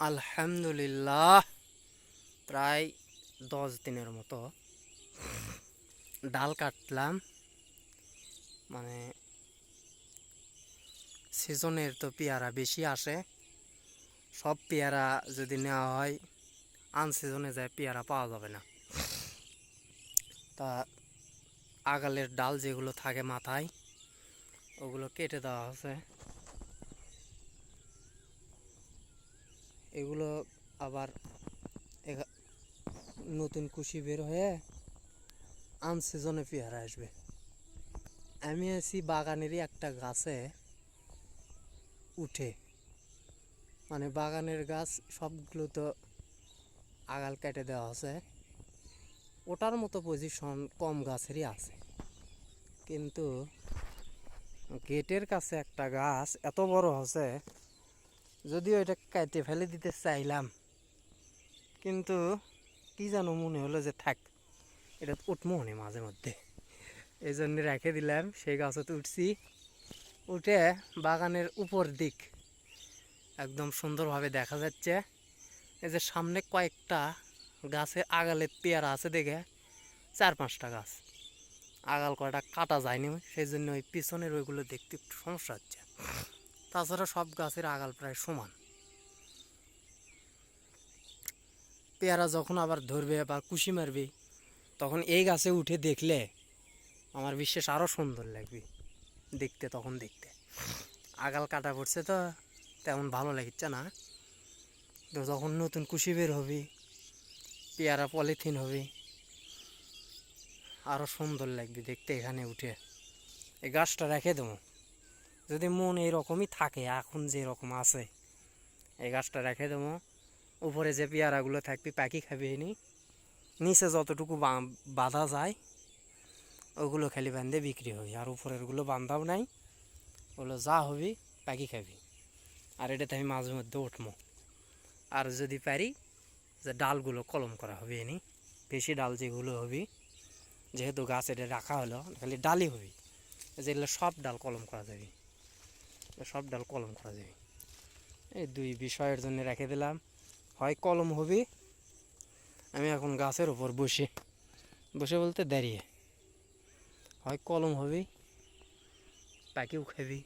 আলহামদুলিল্লাহ, প্রায় 10 দিনের মতো ডাল কাটলাম। মানে সিজনের তো পেয়ারা বেশি আসে, সব পেয়ারা যদি নেওয়া হয় আনসিজনে যায় পেয়ারা পাওয়া যাবে না। তা আগালের ডাল যেগুলো থাকে মাথায় ওগুলো কেটে দেওয়া হচ্ছে। এগুলো আবার নতুন কুশি বের হয়ে আনসিজনে পেয়ারা আসবে। আমি আছি বাগানেরই একটা গাছে উঠে, মানে বাগানের গাছ সবগুলো তো আগাল কেটে দেওয়া আছে। ওটার মতো পজিশন কম গাছেরই আছে, কিন্তু গেটের কাছে একটা গাছ এত বড় হচ্ছে, যদিও এটা কেটে ফেলে দিতে চাইলাম, কিন্তু কি যেন মনে হলো যে থাক, এটা উঠবো না মাঝে মধ্যে, এই জন্য রেখে দিলাম। সেই গাছতে উঠছি, উঠে বাগানের উপর দিক একদম সুন্দরভাবে দেখা যাচ্ছে। এই যে সামনে কয়েকটা গাছে আগালে পেয়ারা আছে, দেখে 4-5টা গাছ আগাল কয়টা কাটা যায়নি, সেই জন্য ওই পিছনের ওইগুলো দেখতে একটু সমস্যা হচ্ছে। তাছাড়া সব গাছের আগাল প্রায় সমান। পেয়ারা যখন আবার ধরবে বা কুশি মারবে, তখন এই গাছে উঠে দেখলে আমার বিশ্বাস আরও সুন্দর লাগবে দেখতে। তখন দেখতে আগাল কাটা পড়ছে তো তেমন ভালো লাগছে না, তো যখন নতুন কুশি বের হবে, পেয়ারা পলিথিন হবে, আরও সুন্দর লাগবে দেখতে। এখানে উঠে এই গাছটা রেখে দেবো, যদি মন এইরকমই থাকে এখন যেরকম আছে, এই গাছটা রেখে দেবো। উপরে যে পেয়ারাগুলো থাকবে পাখি খাবে, নিচে যতটুকু বাঁধা যায় ওগুলো খালি বাঁধে বিক্রি হবে, আর উপরেরগুলো বাঁধাও নাই, ওগুলো যা হবে পাখি খাবি। আর এটাতে আমি মাঝে মধ্যে উঠবো, আর যদি পারি যে ডালগুলো কলম করা হবে, বেশি ডাল যেগুলো হবে, যেহেতু গাছ এটা রাখা হলো খালি ডালই হবে, যেগুলো সব ডাল কলম করা যাবে, সব ডাল কলম করা যাবে। এই দুই বিষয়ের জন্য রেখে দিলাম। হয় কলম হবে, আমি এখন গাছের ওপর বসে বসে বলতে দাঁড়িয়ে, হয় কলম হবে পাখিও খাবি,